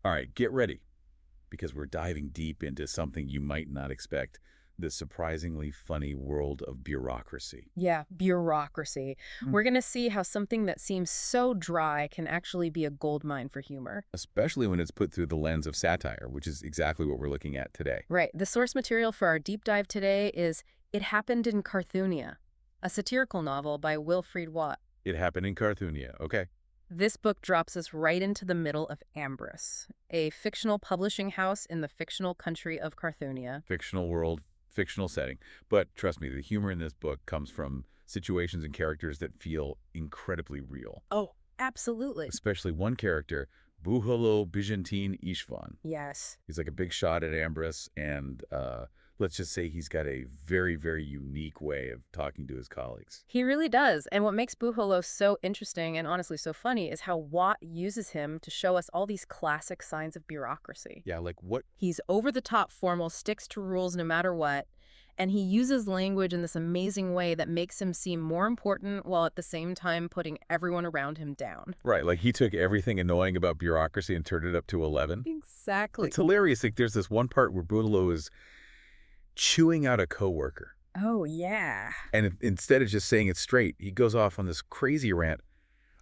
All right, get ready, because we're diving deep into something you might not expect, the surprisingly funny world of bureaucracy. Yeah, bureaucracy. We're going to see how something that seems so dry can actually be a goldmine for humor. Especially when it's put through the lens of satire, which is exactly what we're looking at today. Right. The source material for our deep dive today is It Happened in Carthoonia, a satirical novel by Wilfried Wott. It happened in Carthoonia, okay? This book drops us right into the middle of Ambrus, a fictional publishing house in the fictional country of Carthoonia. Fictional world, fictional setting. But trust me, the humor in this book comes from situations and characters that feel incredibly real. Oh, absolutely. Especially one character, Buholo Byzantine Ishvan. Yes. He's like a big shot at Ambrus, and let's just say he's got a very, very unique way of talking to his colleagues. He really does. And what makes Buholo so interesting and honestly so funny is how Watt uses him to show us all these classic signs of bureaucracy. Yeah, like what? He's over the top formal, sticks to rules no matter what, and he uses language in this amazing way that makes him seem more important while at the same time putting everyone around him down. Right, like he took everything annoying about bureaucracy and turned it up to 11. Exactly. It's hilarious. Like there's this one part where Buholo is chewing out a coworker. Oh, yeah. And instead of just saying it straight, he goes off on this crazy rant.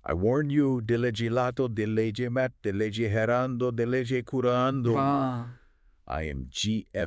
I warn you, de legislato, de lege mat, de lege herando, de lege curando. I am GFPFAU,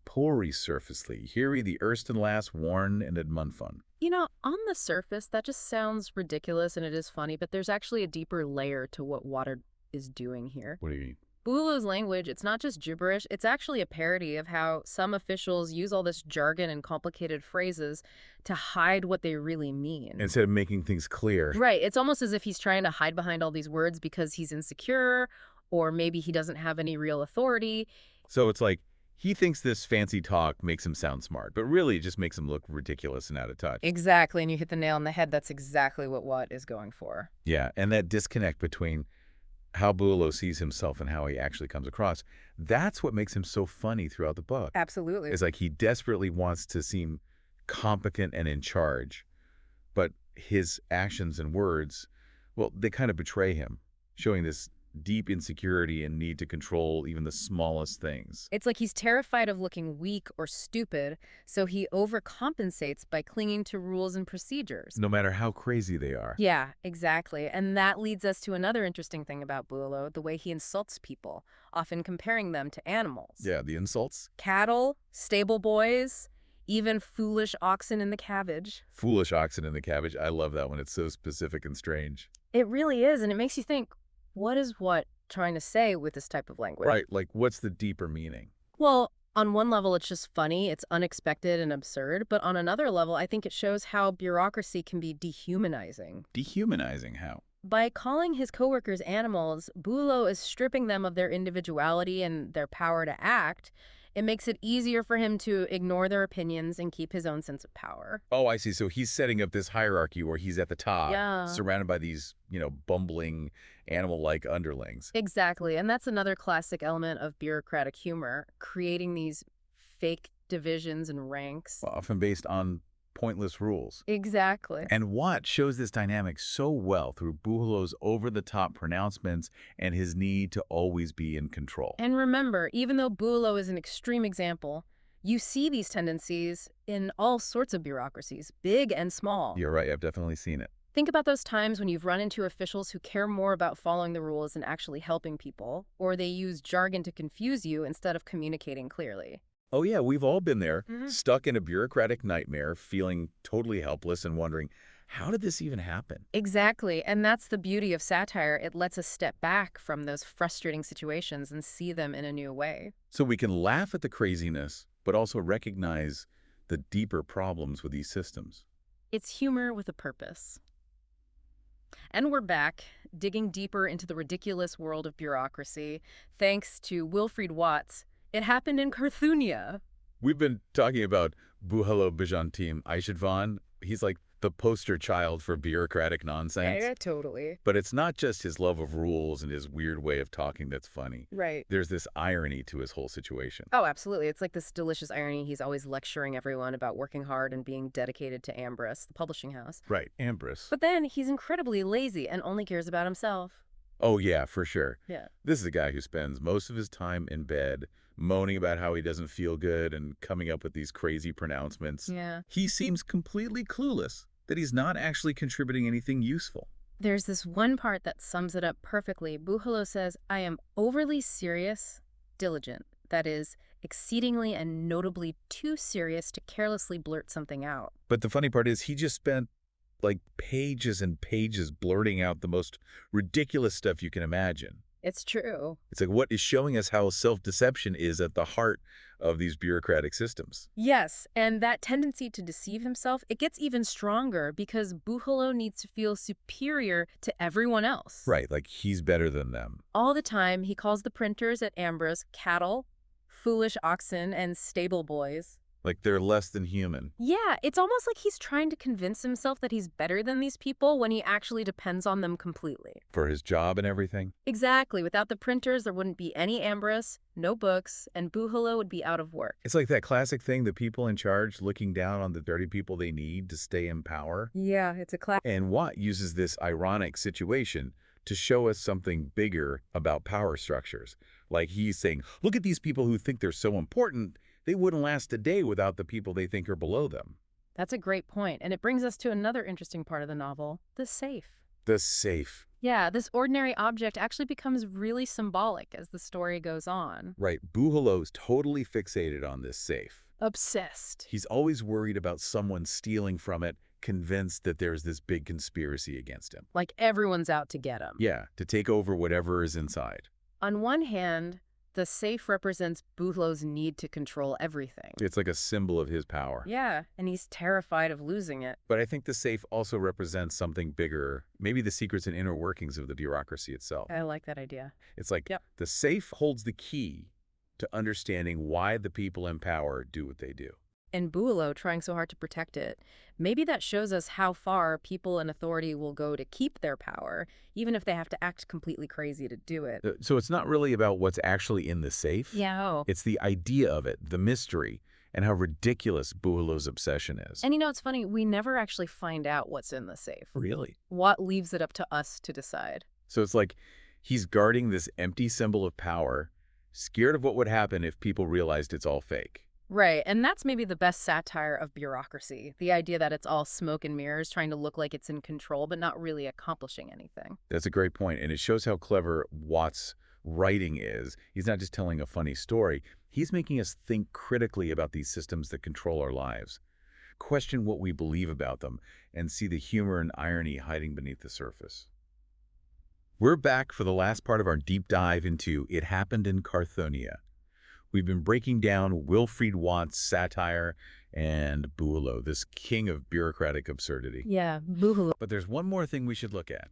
Pori surfacely, here the erst and last warn and admunfun. You know, on the surface, that just sounds ridiculous and it is funny, but there's actually a deeper layer to what Water is doing here. What do you mean? Bulo's language, it's not just gibberish, it's actually a parody of how some officials use all this jargon and complicated phrases to hide what they really mean. Instead of making things clear. Right, it's almost as if he's trying to hide behind all these words because he's insecure, or maybe he doesn't have any real authority. So it's like he thinks this fancy talk makes him sound smart, but really it just makes him look ridiculous and out of touch. Exactly, and you hit the nail on the head. That's exactly what Watt is going for. Yeah, and that disconnect between how Bulo sees himself and how he actually comes across, that's what makes him so funny throughout the book. Absolutely. It's like he desperately wants to seem competent and in charge, but his actions and words, well, they kind of betray him, showing this deep insecurity and need to control even the smallest things. It's like he's terrified of looking weak or stupid, so he overcompensates by clinging to rules and procedures. No matter how crazy they are. Yeah, exactly. And that leads us to another interesting thing about Bulo, the way he insults people, often comparing them to animals. Yeah, the insults. Cattle, stable boys, even foolish oxen in the cabbage. Foolish oxen in the cabbage. I love that one. It's so specific and strange. It really is, and it makes you think, what is Watt trying to say with this type of language? Right, like what's the deeper meaning? Well, on one level, it's just funny, it's unexpected and absurd, but on another level, I think it shows how bureaucracy can be dehumanizing. Dehumanizing how? By calling his coworkers animals, Bulo is stripping them of their individuality and their power to act. It makes it easier for him to ignore their opinions and keep his own sense of power. Oh, I see. So he's setting up this hierarchy where he's at the top, Yeah. surrounded by these, bumbling animal-like underlings. Exactly, and that's another classic element of bureaucratic humor, creating these fake divisions and ranks. Often based on pointless rules. Exactly. And Watt shows this dynamic so well through Buholo's over-the-top pronouncements and his need to always be in control. And remember, even though Bulo is an extreme example, you see these tendencies in all sorts of bureaucracies, big and small. You're right, I've definitely seen it. Think about those times when you've run into officials who care more about following the rules than actually helping people, or they use jargon to confuse you instead of communicating clearly. Oh yeah, we've all been there, stuck in a bureaucratic nightmare, feeling totally helpless and wondering, how did this even happen? Exactly, and that's the beauty of satire. It lets us step back from those frustrating situations and see them in a new way. So we can laugh at the craziness, but also recognize the deeper problems with these systems. It's humor with a purpose. And we're back, digging deeper into the ridiculous world of bureaucracy, thanks to Wilfried Watt's It Happened in Carthoonia. We've been talking about Buhalo Byzantine Ishvan. He's like the poster child for bureaucratic nonsense. Yeah, totally. But it's not just his love of rules and his weird way of talking that's funny. Right. There's this irony to his whole situation. Oh, absolutely. It's like this delicious irony. He's always lecturing everyone about working hard and being dedicated to Ambrus, the publishing house. Right, Ambrus. But then he's incredibly lazy and only cares about himself. Oh, yeah, for sure. Yeah. This is a guy who spends most of his time in bed moaning about how he doesn't feel good and coming up with these crazy pronouncements. Yeah. He seems completely clueless that he's not actually contributing anything useful. There's this one part that sums it up perfectly. Buholo says, I am overly serious, diligent. That is, exceedingly and notably too serious to carelessly blurt something out. But the funny part is he just spent like pages and pages blurting out the most ridiculous stuff you can imagine. It's true. It's like what is showing us how self-deception is at the heart of these bureaucratic systems. Yes, and that tendency to deceive himself, it gets even stronger because Buholo needs to feel superior to everyone else. Right, like he's better than them. All the time, he calls the printers at Ambrose cattle, foolish oxen, and stable boys. Like they're less than human. Yeah, it's almost like he's trying to convince himself that he's better than these people when he actually depends on them completely. For his job and everything. Exactly. Without the printers, there wouldn't be any Ambrose, no books, and Buholo would be out of work. It's like that classic thing, the people in charge looking down on the dirty people they need to stay in power. Yeah, it's a class. And Watt uses this ironic situation to show us something bigger about power structures. Like he's saying, look at these people who think they're so important, they wouldn't last a day without the people they think are below them. That's a great point, and it brings us to another interesting part of the novel, the safe. The safe. Yeah, this ordinary object actually becomes really symbolic as the story goes on. Right, Buholo's totally fixated on this safe. Obsessed. He's always worried about someone stealing from it, convinced that there's this big conspiracy against him. Like everyone's out to get him. Yeah, to take over whatever is inside. On one hand, the safe represents Buholo's need to control everything. It's like a symbol of his power. Yeah, and he's terrified of losing it. But I think the safe also represents something bigger, maybe the secrets and inner workings of the bureaucracy itself. I like that idea. It's like Yep. the safe holds the key to understanding why the people in power do what they do. And Buholo trying so hard to protect it. Maybe that shows us how far people in authority will go to keep their power, even if they have to act completely crazy to do it. So it's not really about what's actually in the safe. Yeah. It's the idea of it, the mystery, and how ridiculous Buholo's obsession is. And it's funny, we never actually find out what's in the safe. Really? Watt leaves it up to us to decide. So it's like he's guarding this empty symbol of power, scared of what would happen if people realized it's all fake. Right, and that's maybe the best satire of bureaucracy, the idea that it's all smoke and mirrors trying to look like it's in control but not really accomplishing anything. That's a great point, and it shows how clever Watt's writing is. He's not just telling a funny story. He's making us think critically about these systems that control our lives, question what we believe about them, and see the humor and irony hiding beneath the surface. We're back for the last part of our deep dive into It Happened in Carthoonia. We've been breaking down Wilfried Wott's satire and Buholo, this king of bureaucratic absurdity. Yeah, Buholo. But there's one more thing we should look at.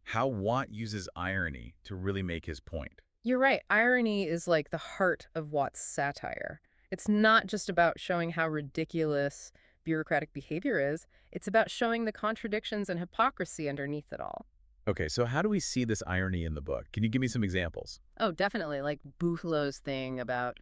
How Wott uses irony to really make his point. You're right, irony is like the heart of Watt's satire. It's not just about showing how ridiculous bureaucratic behavior is, it's about showing the contradictions and hypocrisy underneath it all. Okay, so how do we see this irony in the book? Can you give me some examples? Oh, definitely, like Buholo's thing about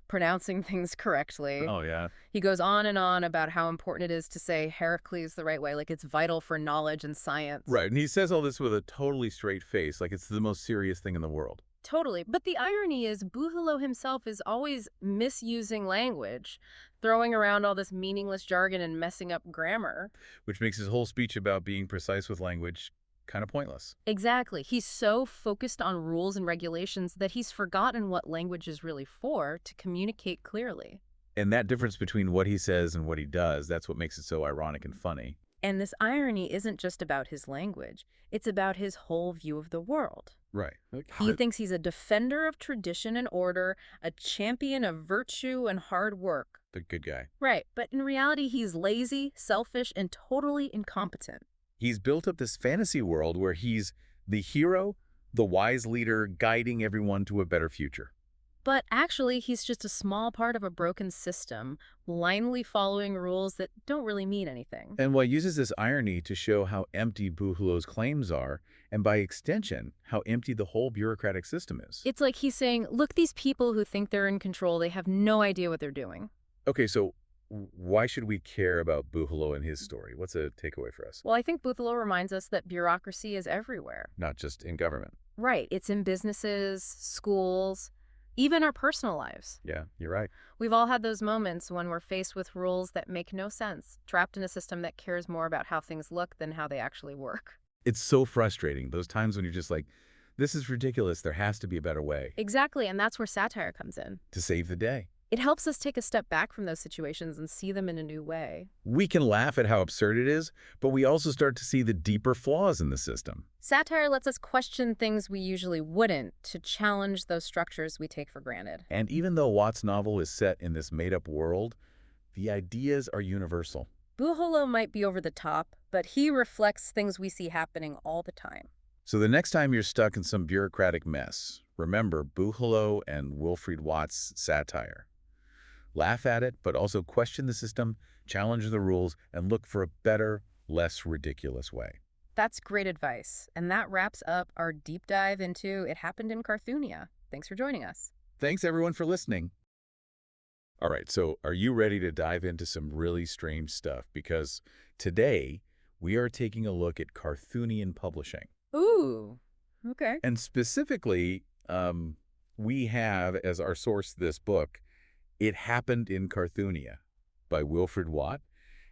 pronouncing things correctly. Oh, yeah. He goes on and on about how important it is to say Heracles the right way, like it's vital for knowledge and science. Right, and he says all this with a totally straight face, like it's the most serious thing in the world. Totally. But the irony is Buholo himself is always misusing language, throwing around all this meaningless jargon and messing up grammar. Which makes his whole speech about being precise with language kind of pointless. Exactly. He's so focused on rules and regulations that he's forgotten what language is really for, to communicate clearly. And that difference between what he says and what he does, that's what makes it so ironic and funny. And this irony isn't just about his language. It's about his whole view of the world. Right. He thinks he's a defender of tradition and order, a champion of virtue and hard work. The good guy. Right. But in reality, he's lazy, selfish, and totally incompetent. He's built up this fantasy world where he's the hero, the wise leader, guiding everyone to a better future. But actually, he's just a small part of a broken system, blindly following rules that don't really mean anything. And Watt uses this irony to show how empty Buholo's claims are, and by extension, how empty the whole bureaucratic system is. It's like he's saying, look, these people who think they're in control, they have no idea what they're doing. Okay, so Why should we care about Buchalo and his story? What's a takeaway for us? Well, I think Buthalo reminds us that bureaucracy is everywhere. Not just in government. Right. It's in businesses, schools, even our personal lives. Yeah, you're right. We've all had those moments when we're faced with rules that make no sense, trapped in a system that cares more about how things look than how they actually work. It's so frustrating. Those times when you're just like, this is ridiculous. There has to be a better way Exactly, and that's where satire comes in. to save the day. It helps us take a step back from those situations and see them in a new way. We can laugh at how absurd it is, but we also start to see the deeper flaws in the system. Satire lets us question things we usually wouldn't, to challenge those structures we take for granted. And even though Watt's novel is set in this made-up world, the ideas are universal. Buholo might be over the top, but he reflects things we see happening all the time. So the next time you're stuck in some bureaucratic mess, remember Buchalo and Wilfried Watt's satire. Laugh at it, but also question the system, challenge the rules, and look for a better, less ridiculous way. That's great advice, and that wraps up our deep dive into It Happened in Carthoonia. Thanks for joining us. Thanks, everyone, for listening. All right, so are you ready to dive into some really strange stuff? Because today, we are taking a look at Carthoonian publishing. Ooh, okay. And specifically, we have as our source this book, It Happened in Carthoonia by Wilfried Wott.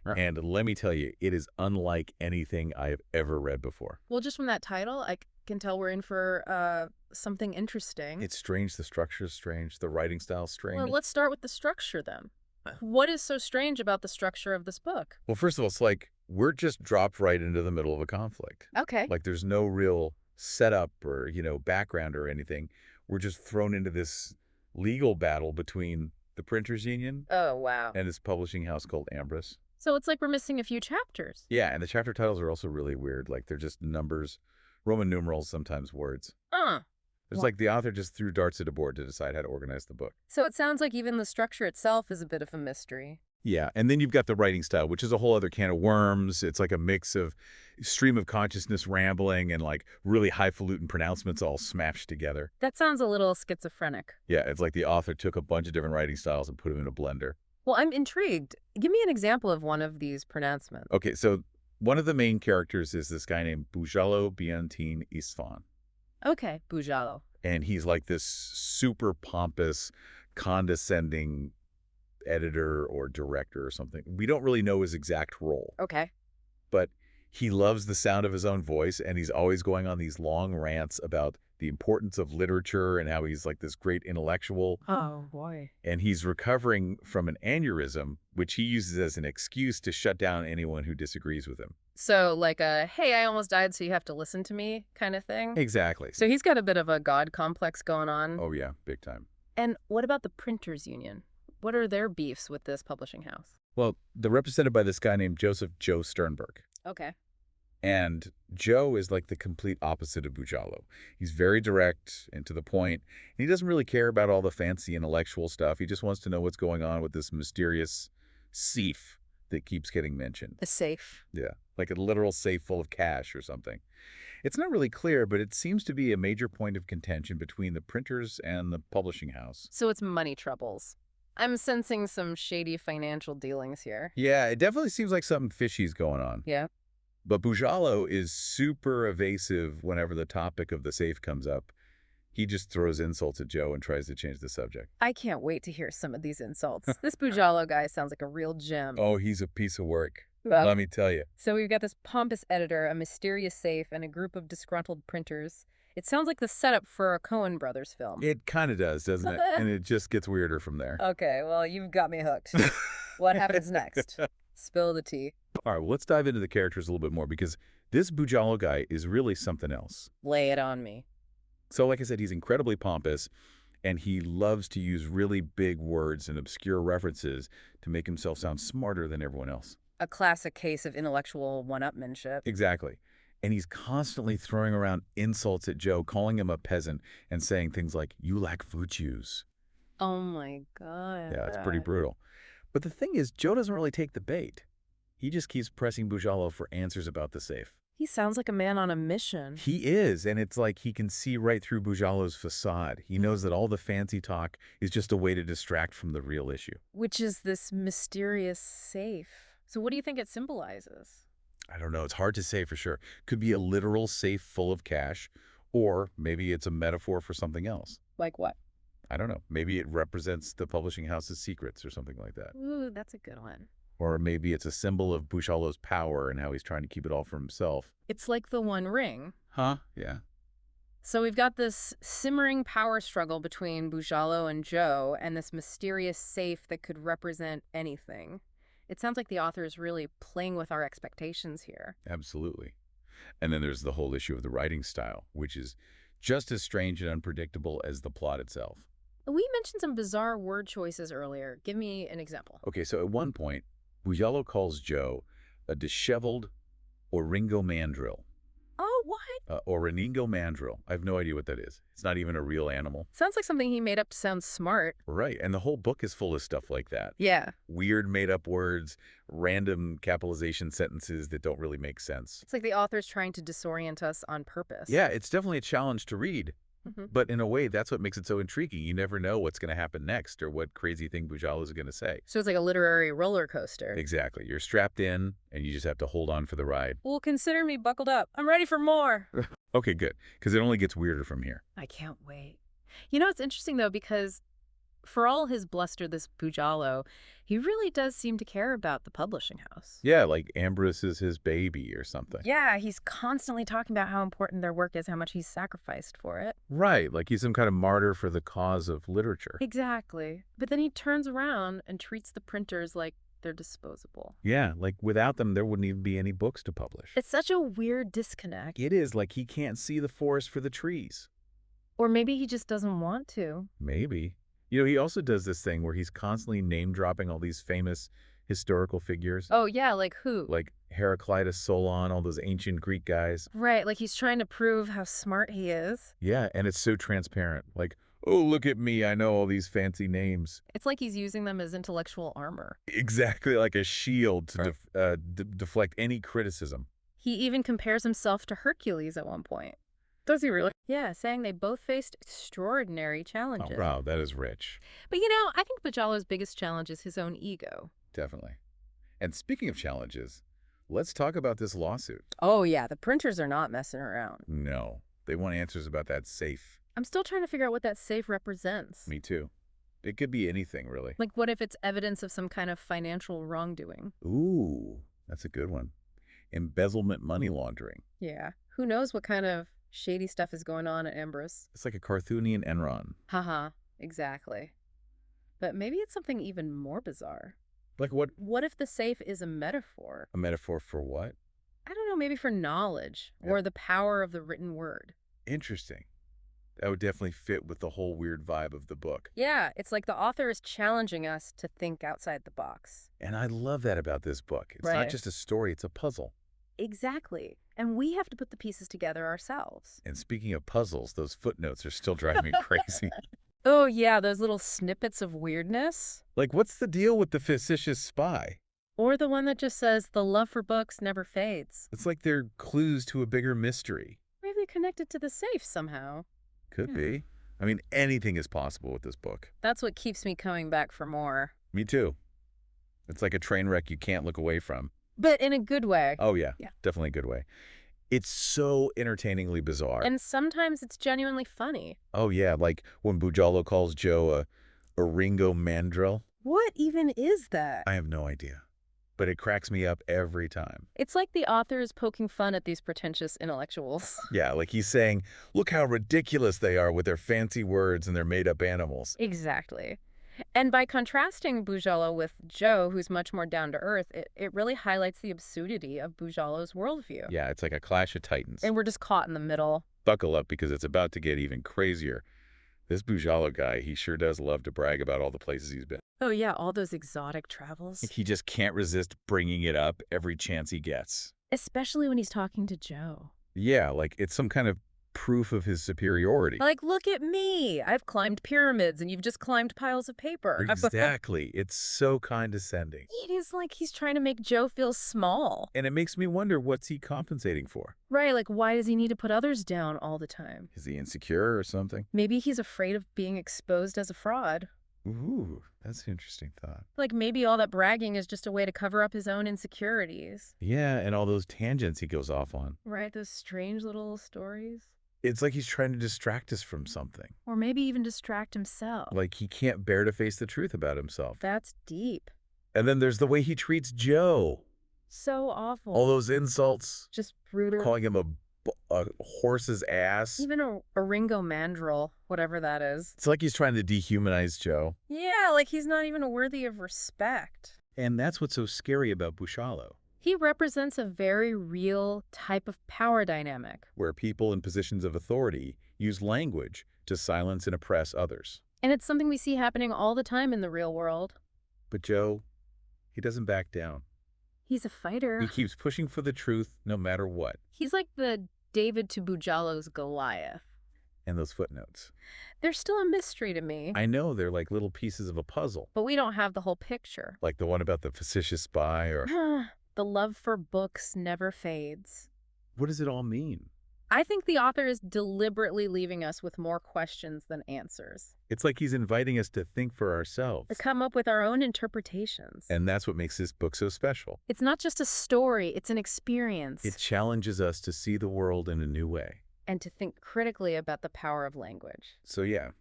Right. And let me tell you, it is unlike anything I have ever read before. Well, just from that title, I can tell we're in for something interesting. It's strange. The structure is strange. The writing style is strange. Well, let's start with the structure then. What is so strange about the structure of this book? Well, first of all, it's like we're just dropped right into the middle of a conflict. Okay. Like there's no real setup or, background or anything. We're just thrown into this legal battle between the Printers Union Oh, wow. and this publishing house called Ambrose. So it's like we're missing a few chapters. Yeah, and the chapter titles are also really weird. Like they're just numbers, Roman numerals, sometimes words. It's Wha- like the author just threw darts at a board to decide how to organize the book. So it sounds like even the structure itself is a bit of a mystery. Yeah, and then you've got the writing style, which is a whole other can of worms. It's like a mix of stream of consciousness rambling and like really highfalutin pronouncements all smashed together. That sounds a little schizophrenic. Yeah, it's like the author took a bunch of different writing styles and put them in a blender. Well, I'm intrigued. Give me an example of one of these pronouncements. Okay, so one of the main characters is this guy named Bujalo Biantin Isfan. Okay, Bujalo. And he's like this super pompous, condescending editor or director or something. We don't really know his exact role, Okay. but he loves the sound of his own voice, and he's always going on these long rants about the importance of literature and how he's like this great intellectual. Oh, boy. And he's recovering from an aneurysm, which he uses as an excuse to shut down anyone who disagrees with him. So like a, hey, I almost died, so you have to listen to me kind of thing? Exactly. So he's got a bit of a God complex going on. Oh, yeah, big time. And what about the Printers Union? What are their beefs with this publishing house? Well, they're represented by this guy named Joseph Joe Sternberg. Okay. And Joe is like the complete opposite of Bujalo. He's very direct and to the point, and he doesn't really care about all the fancy intellectual stuff. He just wants to know what's going on with this mysterious safe that keeps getting mentioned. The safe. Yeah, like a literal safe full of cash or something. It's not really clear, but it seems to be a major point of contention between the printers and the publishing house. So it's money troubles. I'm sensing some shady financial dealings here. Yeah, it definitely seems like something fishy's going on. Yeah. But Bujalo is super evasive whenever the topic of the safe comes up. He just throws insults at Joe and tries to change the subject. I can't wait to hear some of these insults. This Bujalo guy sounds like a real gem. Oh, he's a piece of work. Well, Let me tell you. so we've got this pompous editor, a mysterious safe, and a group of disgruntled printers. It sounds like the setup for a Coen Brothers film. It kind of does, doesn't it? And it just gets weirder from there. Okay, well, you've got me hooked. What happens next? Spill the tea. All right, well, let's dive into the characters a little bit more because this Bujalo guy is really something else. Lay it on me. So like I said, he's incredibly pompous, and he loves to use really big words and obscure references to make himself sound smarter than everyone else. A classic case of intellectual one-upmanship. Exactly. And he's constantly throwing around insults at Joe, calling him a peasant and saying things like, "You lack virtues." Oh my God. Yeah, it's pretty brutal. But the thing is, Joe doesn't really take the bait. He just keeps pressing Bujalo for answers about the safe. He sounds like a man on a mission. He is, and it's like he can see right through Bujalo's facade. He knows that all the fancy talk is just a way to distract from the real issue. Which is this mysterious safe. So what do you think it symbolizes? I don't know. It's hard to say for sure. Could be a literal safe full of cash, or maybe it's a metaphor for something else. Like what? I don't know. Maybe it represents the publishing house's secrets or something like that. Ooh, that's a good one. Or maybe it's a symbol of Bujalo's power and how he's trying to keep it all for himself. It's like the One Ring. Huh? Yeah. So we've got this simmering power struggle between Bujalo and Joe and this mysterious safe that could represent anything. It sounds like the author is really playing with our expectations here. Absolutely. And then there's the whole issue of the writing style, which is just as strange and unpredictable as the plot itself. We mentioned some bizarre word choices earlier. Give me an example. Okay, so at one point, Bujalo calls Joe a disheveled Oringo mandrill. Oh, what? Oringo mandrill. I have no idea what that is. It's not even a real animal. Sounds like something he made up to sound smart. Right, and the whole book is full of stuff like that. Yeah. Weird made-up words, random capitalization sentences that don't really make sense. It's like the author's trying to disorient us on purpose. Yeah, it's definitely a challenge to read. But in a way, that's what makes it so intriguing. You never know what's going to happen next or what crazy thing Bujalo is going to say. So it's like a literary roller coaster. Exactly. You're strapped in, and you just have to hold on for the ride. Well, consider me buckled up. I'm ready for more. Okay, good, because it only gets weirder from here. I can't wait. You know, it's interesting, though, because for all his bluster, this Bujalo, he really does seem to care about the publishing house. Yeah, like Ambrose is his baby or something. Yeah, he's constantly talking about how important their work is, how much he's sacrificed for it. Right, like he's some kind of martyr for the cause of literature. Exactly. But then he turns around and treats the printers like they're disposable. Yeah, like without them, there wouldn't even be any books to publish. It's such a weird disconnect. It is like he can't see the forest for the trees. Or maybe he just doesn't want to. Maybe. You know, he also does this thing where he's constantly name-dropping all these famous historical figures. Oh, yeah, like who? Like Heraclitus, Solon, all those ancient Greek guys. Right, like he's trying to prove how smart he is. Yeah, and it's so transparent. Like, oh, look at me, I know all these fancy names. It's like he's using them as intellectual armor. Exactly, like a shield to deflect any criticism. He even compares himself to Hercules at one point. Does he really? Yeah, saying they both faced extraordinary challenges. Oh, wow, that is rich. But you know, I think Bujalo's biggest challenge is his own ego. Definitely. And speaking of challenges, let's talk about this lawsuit. Oh yeah, the printers are not messing around. No, they want answers about that safe. I'm still trying to figure out what that safe represents. Me too. It could be anything, really. Like, what if it's evidence of some kind of financial wrongdoing? Ooh, that's a good one. Embezzlement, money laundering. Yeah. Who knows what kind of shady stuff is going on at Ambrose? It's like a Carthoonian Enron. Haha, exactly. But maybe it's something even more bizarre. Like what? What if the safe is a metaphor? A metaphor for what? I don't know, maybe for knowledge or the power of the written word. Interesting. That would definitely fit with the whole weird vibe of the book. Yeah, it's like the author is challenging us to think outside the box. And I love that about this book. It's Right. not just a story, it's a puzzle. Exactly. And we have to put the pieces together ourselves. And speaking of puzzles, those footnotes are still driving me crazy. Oh, yeah, those little snippets of weirdness. Like, what's the deal with the facetious spy? Or the one that just says, the love for books never fades. It's like they're clues to a bigger mystery. Maybe connected to the safe somehow. Could Yeah. be. I mean, anything is possible with this book. That's what keeps me coming back for more. Me too. It's like a train wreck you can't look away from. But in a good way. Oh, yeah. Yeah. Definitely a good way. It's so entertainingly bizarre. And sometimes it's genuinely funny. Oh, yeah, like when Bujalo calls Joe a Ringo mandrill. What even is that? I have no idea. But it cracks me up every time. It's like the author is poking fun at these pretentious intellectuals. Yeah, like he's saying, look how ridiculous they are with their fancy words and their made-up animals. Exactly. And by contrasting Bujalo with Joe, who's much more down-to-earth, it really highlights the absurdity of Bujalo's worldview. Yeah, it's like a clash of titans. And we're just caught in the middle. Buckle up because it's about to get even crazier. This Bujalo guy, he sure does love to brag about all the places he's been. Oh yeah, all those exotic travels. He just can't resist bringing it up every chance he gets. Especially when he's talking to Joe. Yeah, like it's some kind of proof of his superiority. Like, look at me. I've climbed pyramids and you've just climbed piles of paper. Exactly. It's so condescending. It is like he's trying to make Joe feel small. And it makes me wonder, what's he compensating for? Right, like why does he need to put others down all the time? Is he insecure or something? Maybe he's afraid of being exposed as a fraud. Ooh, that's an interesting thought. Like maybe all that bragging is just a way to cover up his own insecurities. Yeah, and all those tangents he goes off on. Right, those strange little stories. It's like he's trying to distract us from something. Or maybe even distract himself. Like he can't bear to face the truth about himself. That's deep. And then there's the way he treats Joe. So awful. All those insults. Just brutal. Calling him a horse's ass. Even a Ringo mandrill, whatever that is. It's like he's trying to dehumanize Joe. Yeah, like he's not even worthy of respect. And that's what's so scary about Bushallo. He represents a very real type of power dynamic. Where people in positions of authority use language to silence and oppress others. And it's something we see happening all the time in the real world. But Joe, he doesn't back down. He's a fighter. He keeps pushing for the truth no matter what. He's like the David to Bujallo's Goliath. And those footnotes. They're still a mystery to me. I know, they're like little pieces of a puzzle. But we don't have the whole picture. Like the one about the facetious spy or... The love for books never fades. What does it all mean? I think the author is deliberately leaving us with more questions than answers. It's like he's inviting us to think for ourselves. To come up with our own interpretations. And that's what makes this book so special. It's not just a story, it's an experience. It challenges us to see the world in a new way. And to think critically about the power of language. So yeah,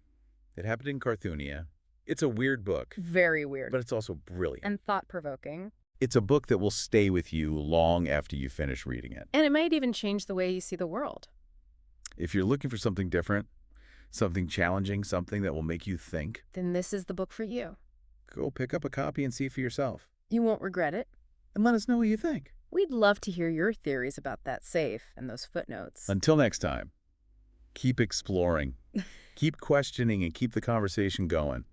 it happened in Carthoonia. It's a weird book. Very weird. But it's also brilliant. And thought-provoking. It's a book that will stay with you long after you finish reading it. And it might even change the way you see the world. If you're looking for something different, something challenging, something that will make you think, then this is the book for you. go pick up a copy and see for yourself. You won't regret it. And let us know what you think. We'd love to hear your theories about that safe and those footnotes. Until next time, keep exploring, keep questioning, and keep the conversation going.